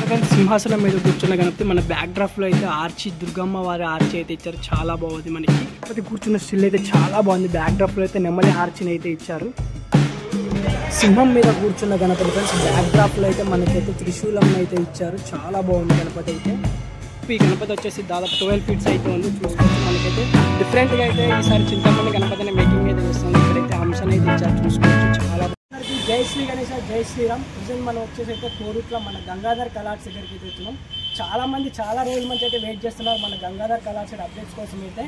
Friends, సింహాసనం మీద కూర్చున్న గణపతి మన బ్యాక్ డ్రాప్లో అయితే ఆర్చి దుర్గమ్మ వారి ఆర్చి అయితే ఇచ్చారు. చాలా బాగుంది. మనకి గణపతి కూర్చున్న స్టిల్ అయితే చాలా బాగుంది. బ్యాక్ డ్రాప్లో అయితే నెమలి ఆర్చిని అయితే ఇచ్చారు. సింహం మీద కూర్చున్న గణపతి ఫ్రెండ్స్, బ్యాక్ డ్రాప్లో అయితే మనకైతే త్రిశూలం అయితే ఇచ్చారు. చాలా బాగుంది గణపతి అయితే. ఈ గణపతి వచ్చేసి దాదాపు 12 ఫీట్స్ అయితే ఉంది. చూసుకోవచ్చు మనకైతే డిఫరెంట్గా అయితే ఈసారి చింతమల్లి గణపతిని మేకింగ్ అయితే చేస్తుంది. ఇక్కడైతే హంసని అయితే ఇచ్చారు. చూసుకోవచ్చు చాలా జై శ్రీ గణేష్, జై శ్రీరామ్. ప్రజెంట్ మనం వచ్చేసి అయితే కోరుట్ల మన గంగాధర్ కలాట్స్ దగ్గరికి అయితే వచ్చినాం. చాలామంది చాలా రోజుల నుంచి అయితే వెయిట్ చేస్తున్నారు మన గంగాధర్ కలాట్స్ అప్డేట్స్ కోసం అయితే.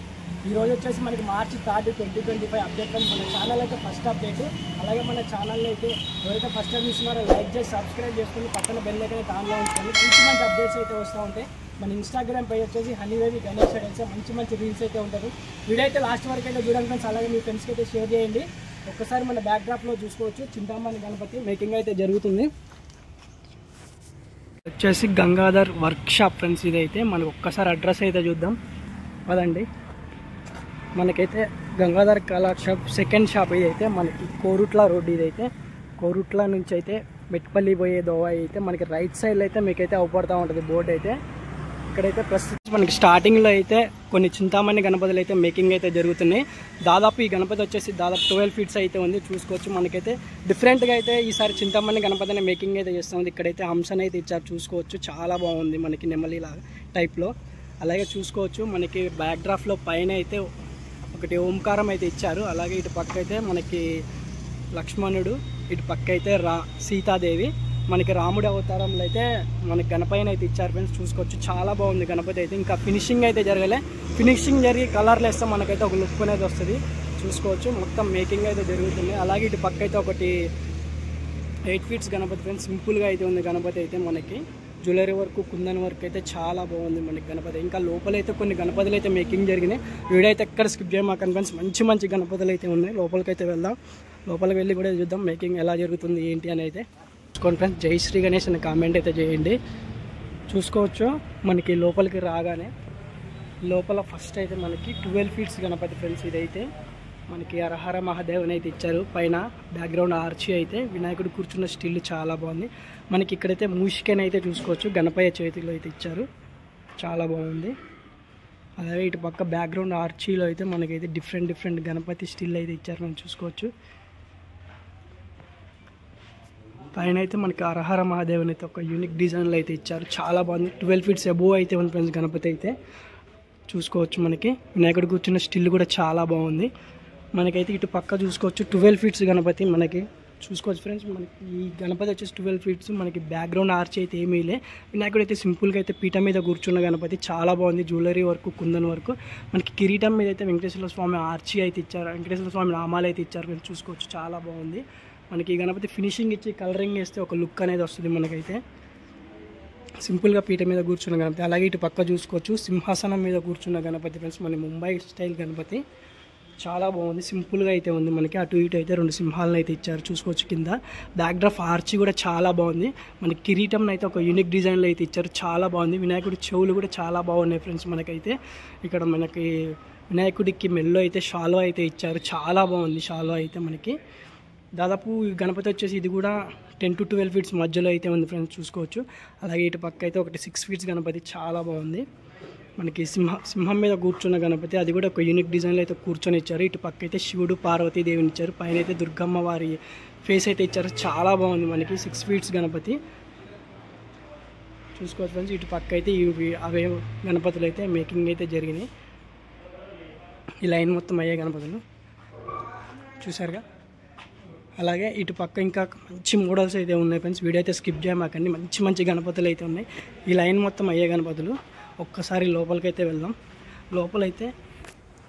ఈ రోజు వచ్చేసి మనకి March 3, 2025 అప్డేట్ మన ఛానల్ అయితే ఫస్ట్ అప్డేట్. అలాగే మన ఛానల్లో అయితే ఎవరైతే ఫస్ట్ టైం చూస్తున్నారో లైక్ చేసి సబ్స్క్రైబ్ చేసుకుని పక్కన బెల్ అయితే ఆన్లో ఉంచుకొని మంచి అప్డేట్స్ అయితే వస్తూ ఉంటాయి. మన ఇన్స్టాగ్రామ్ పేజ్ వచ్చేసి హనీవేవి గణేష్ అయితే మంచి రీల్స్ అయితే ఉంటుంది. వీడియో అయితే లాస్ట్ వరకు అయితే చూడండి ఫ్రెండ్స్. అలాగే మీ ఫ్రెండ్స్కి అయితే షేర్ చేయండి. ఒక్కసారి మన బ్యాక్ డ్రాప్లో చూసుకోవచ్చు చింతామణి గణపతి మేకింగ్ అయితే జరుగుతుంది. వచ్చేసి గంగాధర్ వర్క్ షాప్ ఫ్రెండ్స్. ఇదైతే మనకు ఒక్కసారి అడ్రస్ అయితే చూద్దాం అదండి. మనకైతే గంగాధర్ కలాట్ షాప్ సెకండ్ షాప్ ఇదైతే మనకి కోరుట్ల రోడ్డు. ఇదైతే కోరుట్ల నుంచి అయితే మెట్పల్లి పోయే దోవ అయితే మనకి రైట్ సైడ్లో అయితే మీకైతే అవపడుతూ ఉంటుంది బోర్డు అయితే. ఇక్కడైతే ప్రస్తుతం మనకి స్టార్టింగ్లో అయితే కొన్ని చింతామణి గణపతులు అయితే మేకింగ్ అయితే జరుగుతున్నాయి. దాదాపు ఈ గణపతి వచ్చేసి దాదాపు 12 ఫీట్స్ అయితే ఉంది. చూసుకోవచ్చు మనకైతే డిఫరెంట్గా అయితే ఈసారి చింతామణి గణపతిని మేకింగ్ అయితే చేస్తుంది. ఇక్కడైతే హంసని అయితే ఇచ్చారు. చూసుకోవచ్చు చాలా బాగుంది మనకి నెమలి టైప్లో. అలాగే చూసుకోవచ్చు మనకి బ్యాక్ డ్రాప్లో పైన అయితే ఒకటి ఓంకారం అయితే ఇచ్చారు. అలాగే ఇటు పక్క అయితే మనకి లక్ష్మణుడు, ఇటు పక్క అయితే సీతాదేవి, మనకి రాముడి అవతారంలో అయితే మనకి గణపతిని అయితే ఇచ్చారు ఫ్రెండ్స్. చూసుకోవచ్చు చాలా బాగుంది గణపతి అయితే. ఇంకా ఫినిషింగ్ అయితే జరగలే. ఫినిషింగ్ జరిగి కలర్లు వేస్తే మనకైతే ఒక లుక్ అనేది వస్తుంది. చూసుకోవచ్చు మొత్తం మేకింగ్ అయితే జరుగుతుంది. అలాగే ఇటు పక్క అయితే ఒకటి 8 ఫీట్స్ గణపతి ఫ్రెండ్స్. సింపుల్గా అయితే ఉంది గణపతి అయితే. మనకి జ్యువెలరీ వర్క్, కుందన్ వర్క్ అయితే చాలా బాగుంది మనకి గణపతి. ఇంకా లోపలైతే కొన్ని గణపతులు అయితే మేకింగ్ జరిగినాయి. వీడియో అయితే ఎక్కడ స్కిప్ చేయమాకండి ఫ్రెండ్స్. మంచి గణపతులు అయితే ఉన్నాయి. లోపలికైతే వెళ్దాం. లోపలికి వెళ్ళి కూడా చూద్దాం మేకింగ్ ఎలా జరుగుతుంది ఏంటి అని అయితే చూసుకోండి ఫ్రెండ్స్. జై శ్రీ గణేష్ అని కామెంట్ అయితే చేయండి. చూసుకోవచ్చు మనకి లోపలికి రాగానే లోపల ఫస్ట్ అయితే మనకి 12 ఫీట్స్ గణపతి ఫ్రెండ్స్. ఇదైతే మనకి హరహర మహాదేవని అయితే ఇచ్చారు. పైన బ్యాక్గ్రౌండ్ ఆర్చి అయితే వినాయకుడు కూర్చున్న స్టిల్ చాలా బాగుంది. మనకి ఇక్కడైతే మూషికని అయితే చూసుకోవచ్చు గణపయ్య చేతిలో అయితే ఇచ్చారు. చాలా బాగుంది. అలాగే ఇటు పక్క బ్యాక్గ్రౌండ్ ఆర్చీలో అయితే మనకైతే డిఫరెంట్ గణపతి స్టిల్ అయితే ఇచ్చారు. మనం చూసుకోవచ్చు పైన అయితే మనకి హరహర మహాదేవని అయితే ఒక యూనిక్ డిజైన్లో అయితే ఇచ్చారు. చాలా బాగుంది. 12 ఫీట్స్ అబోవ్ అయితే ఉంది ఫ్రెండ్స్ గణపతి అయితే. చూసుకోవచ్చు మనకి వినాయకుడు కూర్చున్న స్టిల్ కూడా చాలా బాగుంది. మనకైతే ఇటు పక్క చూసుకోవచ్చు 12 ఫీట్స్ గణపతి. మనకి చూసుకోవచ్చు ఫ్రెండ్స్ మనకి ఈ గణపతి వచ్చేసి 12 ఫీట్స్. మనకి బ్యాక్గ్రౌండ్ ఆర్చ్ అయితే ఏమీ లే. వినాయకుడు అయితే సింపుల్గా అయితే పీఠ మీద కూర్చున్న గణపతి. చాలా బాగుంది. Jewellery work, kundan work. మనకి కిరీటం మీద అయితే వెంకటేశ్వర స్వామి ఆర్చి అయితే ఇచ్చారు. వెంకటేశ్వర స్వామి నామాలు అయితే ఇచ్చారు ఫ్రెండ్స్. చూసుకోవచ్చు చాలా బాగుంది. మనకి ఈ గణపతి ఫినిషింగ్ ఇచ్చి కలరింగ్ వేస్తే ఒక లుక్ అనేది వస్తుంది మనకైతే. సింపుల్గా పీట మీద కూర్చున్న గణపతి. అలాగే ఇటు పక్క చూసుకోవచ్చు సింహాసనం మీద కూర్చున్న గణపతి ఫ్రెండ్స్. మన ముంబై స్టైల్ గణపతి చాలా బాగుంది. సింపుల్గా అయితే ఉంది. మనకి అటు ఇటు అయితే 2 సింహాలను అయితే ఇచ్చారు. చూసుకోవచ్చు కింద బ్యాక్ డ్రాప్ ఆర్చి కూడా చాలా బాగుంది. మనకి కిరీటం అయితే ఒక యూనిక్ డిజైన్లో అయితే ఇచ్చారు. చాలా బాగుంది. వినాయకుడి చెవులు కూడా చాలా బాగున్నాయి ఫ్రెండ్స్. మనకైతే ఇక్కడ మనకి వినాయకుడికి మెల్లో అయితే షాలో అయితే ఇచ్చారు. చాలా బాగుంది షాలో అయితే. మనకి దాదాపు గణపతి వచ్చేసి ఇది కూడా 10 to 12 ఫీట్స్ మధ్యలో అయితే ఉంది ఫ్రెండ్స్. చూసుకోవచ్చు. అలాగే ఇటు పక్క అయితే ఒకటి 6 ఫీట్స్ గణపతి. చాలా బాగుంది. మనకి సింహం మీద కూర్చున్న గణపతి. అది కూడా ఒక యూనిక్ డిజైన్లో అయితే కూర్చొని ఇచ్చారు. ఇటు పక్క అయితే శివుడు, పార్వతీదేవిని ఇచ్చారు. పైన అయితే దుర్గమ్మ వారి ఫేస్ అయితే ఇచ్చారు. చాలా బాగుంది. మనకి 6 ఫీట్స్ గణపతి. చూసుకోవచ్చు ఫ్రెండ్స్. ఇటు పక్క అయితే అవే గణపతులు అయితే మేకింగ్ అయితే జరిగినాయి. ఈ లైన్ మొత్తం అయ్యే గణపతులు చూసారుగా. అలాగే ఇటు పక్క ఇంకా మంచి మోడల్స్ అయితే ఉన్నాయి ఫ్రెండ్స్. వీడియో అయితే స్కిప్ చేయమాకండి. మంచి గణపతులు అయితే ఉన్నాయి. ఈ లైన్ మొత్తం అయ్యే గణపతులు. ఒక్కసారి లోపలికైతే వెళ్దాం. లోపలైతే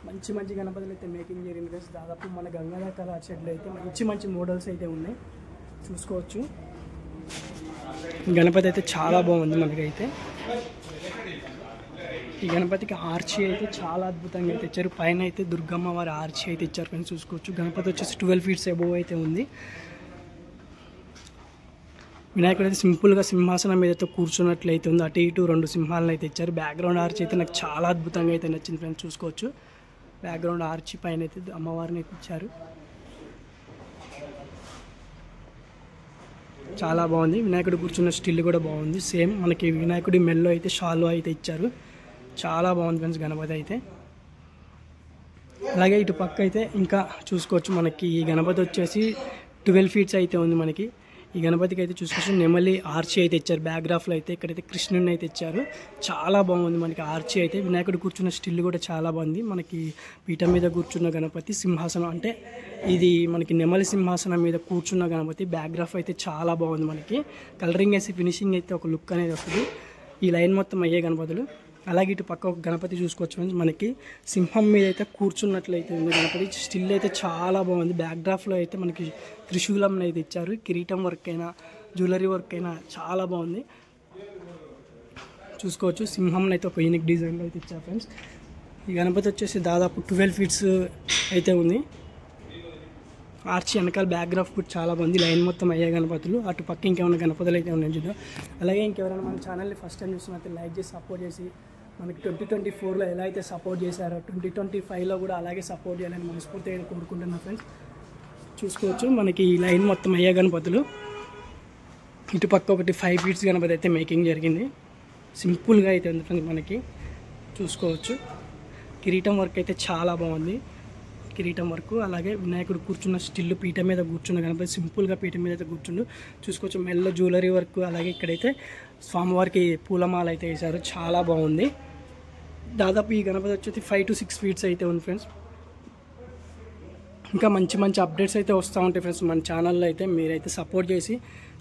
మంచి గణపతులు అయితే మేకింగ్ జరిగింది ఫ్రెండ్స్. దాదాపు మన గంగాధర్ కలాట్ షెడ్లో అయితే మంచి మోడల్స్ అయితే ఉన్నాయి. చూసుకోవచ్చు గణపతి అయితే చాలా బాగుంది మనకైతే. ఈ గణపతికి ఆర్చి అయితే చాలా అద్భుతంగా అయితే ఇచ్చారు. పైన అయితే దుర్గమ్మ వారి ఆర్చి అయితే ఇచ్చారు ఫ్రెండ్స్. చూసుకోవచ్చు గణపతి వచ్చేసి 12 ఫీట్స్ అబోవ్ అయితే ఉంది. వినాయకుడు అయితే సింపుల్గా సింహాసనం మీద అయితే కూర్చున్నట్లయితే ఉంది. అటు ఇటు 2 సింహాలను అయితే ఇచ్చారు. బ్యాక్గ్రౌండ్ ఆర్చి అయితే నాకు చాలా అద్భుతంగా అయితే నచ్చింది ఫ్రెండ్స్. చూసుకోవచ్చు బ్యాక్గ్రౌండ్ ఆర్చి పైన అయితే అమ్మవారిని అయితే ఇచ్చారు. చాలా బాగుంది. వినాయకుడు కూర్చున్న స్టిల్ కూడా బాగుంది. సేమ్ మనకి వినాయకుడి మెల్లో అయితే షాల్వా అయితే ఇచ్చారు. చాలా బాగుంది ఫ్రెండ్స్ గణపతి అయితే. అలాగే ఇటు పక్క అయితే ఇంకా చూసుకోవచ్చు. మనకి ఈ గణపతి వచ్చేసి 12 ఫీట్స్ అయితే ఉంది. మనకి ఈ గణపతికి అయితే చూసుకోవచ్చు నెమలి ఆర్చి అయితే ఇచ్చారు. బ్యాక్గ్రాఫ్లో అయితే ఇక్కడైతే కృష్ణుడిని అయితే ఇచ్చారు. చాలా బాగుంది మనకి ఆర్చి అయితే. వినాయకుడు కూర్చున్న స్టిల్ కూడా చాలా బాగుంది. మనకి పీఠం మీద కూర్చున్న గణపతి సింహాసనం అంటే ఇది మనకి నెమలి సింహాసనం మీద కూర్చున్న గణపతి. బ్యాక్గ్రాఫ్ అయితే చాలా బాగుంది. మనకి కలరింగ్ వేసి ఫినిషింగ్ అయితే ఒక లుక్ అనేది వస్తుంది. ఈ లైన్ మొత్తం అయ్యే గణపతులు. అలాగే ఇటు పక్క ఒక గణపతి చూసుకోవచ్చు ఫ్రెండ్స్. మనకి సింహం మీద అయితే కూర్చున్నట్లయితే ఉంది గణపతి. స్టిల్ అయితే చాలా బాగుంది. బ్యాక్డ్రాఫ్లో అయితే మనకి త్రిశూలం అయితే ఇచ్చారు. కిరీటం వర్క్ అయినా జ్యువెలరీ వర్క్ అయినా చాలా బాగుంది. చూసుకోవచ్చు సింహం అయితే ఒక యూనిక్ డిజైన్లో అయితే ఇచ్చారు ఫ్రెండ్స్. ఈ గణపతి వచ్చేసి దాదాపు 12 ఫీట్స్ అయితే ఉంది. ఆర్చి వెనకాల బ్యాక్గ్రాఫ్ కూడా చాలా బాగుంది. లైన్ మొత్తం అయ్యే గణపతులు. అటు పక్క ఇంకేమైనా గణపతులు అయితే ఉన్నాయి చూద్దాం. అలాగే ఇంకెవరైనా మన ఛానల్ని ఫస్ట్ టైం చూస్తున్నట్టు లైక్ చేసి సపోర్ట్ చేసి మనకి 2024లో ఎలా అయితే సపోర్ట్ చేశారో 2025లో కూడా అలాగే సపోర్ట్ చేయాలని మనస్ఫూర్తిగా కోరుకుంటున్నాను ఫ్రెండ్స్. చూసుకోవచ్చు మనకి ఈ లైన్ మొత్తం అయ్యే గణపతులు. ఇటు పక్క ఒకటి 5 ఫీట్స్ గణపతి అయితే మేకింగ్ జరిగింది. సింపుల్గా అయితే ఉంది ఫ్రెండ్స్. మనకి చూసుకోవచ్చు కిరీటం వర్క్ అయితే చాలా బాగుంది. కిరీటం వర్క్ అలాగే వినాయకుడు కూర్చున్న స్టిల్ పీఠం మీద కూర్చున్న గణపతి సింపుల్గా పీఠం మీద అయితే కూర్చుండు. చూసుకోవచ్చు మెల్ల జ్యువెలరీ వర్క్. అలాగే ఇక్కడైతే స్వామివారికి పూలమాల అయితే వేశారు. చాలా బాగుంది. దాదాపు ఈ గణపతి వచ్చేసి 5 to 6 ఫీట్స్ అయితే ఉంది ఫ్రెండ్స్. ఇంకా మంచి మంచి అప్డేట్స్ అయితే వస్తూ ఉంటాయి ఫ్రెండ్స్ మన ఛానల్లో. అయితే మీరైతే సపోర్ట్ చేసి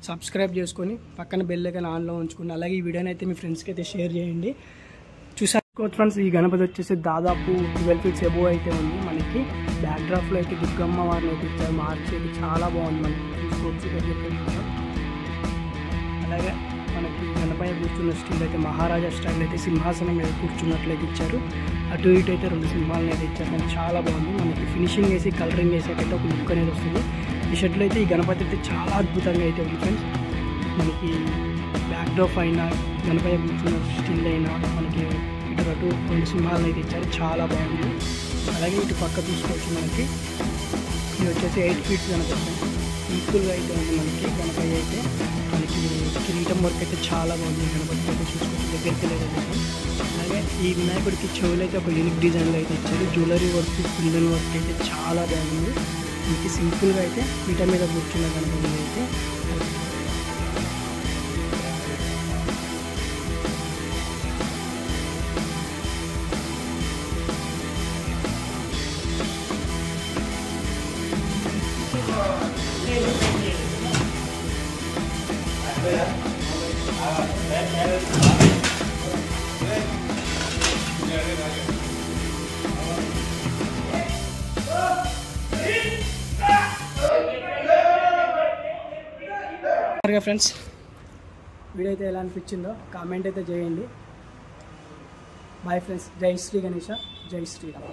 సబ్స్క్రైబ్ చేసుకొని పక్కన బెల్ ఐకాన్ ఆన్లో ఉంచుకోండి. అలాగే ఈ వీడియోని అయితే మీ ఫ్రెండ్స్కి అయితే షేర్ చేయండి. చూసారు ఫ్రెండ్స్ ఈ గణపతి వచ్చేసి దాదాపు 12 ఫీట్స్ ఎబో అయితే ఉంది. మనకి బ్యాక్డ్రాఫ్లో అయితే దుర్గమ్మ వారిని అయితే ఇచ్చారు. మార్చి అయితే చాలా బాగుంది. మనకి చూసుకోవచ్చు. అలాగే మనకి గణపయ్య కూర్చున్న స్టిల్ అయితే మహారాజా స్టైల్ అయితే సింహాసనం మీద కూర్చున్నట్లయితే ఇచ్చారు. అటు ఇటు అయితే 2 సింహాలను అయితే ఇచ్చారు. మనకి చాలా బాగుంది. మనకి ఫినిషింగ్ వేసి కలరింగ్ వేసేకైతే ఒక లుక్ అనేది వస్తుంది. ఈ షర్ట్లో అయితే ఈ గణపతి అయితే చాలా అద్భుతంగా అయితే ఉంది ఫ్రెండ్స్. మనకి బ్యాక్డ్రాప్ అయినా గణపయ్య కూర్చున్న స్టిల్ అయినా మనకి ఇటు 2 సింహాలను అయితే ఇచ్చారు. చాలా బాగుంది. అలాగే ఇటు పక్క చూసుకోవచ్చు. మనకి ఇది వచ్చేసి 8 ఫీట్స్ గణపతి. సింపుల్గా అయితే ఉంది మనకి గణపయ్య అయితే. మనకి కిరీటం వర్క్ అయితే చాలా బాగుంది. గణపతి అయితే చూసుకోవచ్చు దగ్గరికి లేదంటే. అలాగే ఈ వినాయకుడికి చెవులు అయితే ఒక యూనిక్ డిజైన్లో అయితే ఇచ్చారు. జ్యువెలరీ వర్క్ కుందన్ వర్క్ అయితే చాలా బాగుంది. మనకి సింపుల్గా అయితే పీట మీద కూర్చున్న గణపతి అయితే ఫ్రెండ్స్ వీడియో అయితే ఎలా అనిపించిందో కామెంట్ అయితే చేయండి. Bye friends. జై శ్రీ గణేష, జై శ్రీరామ్.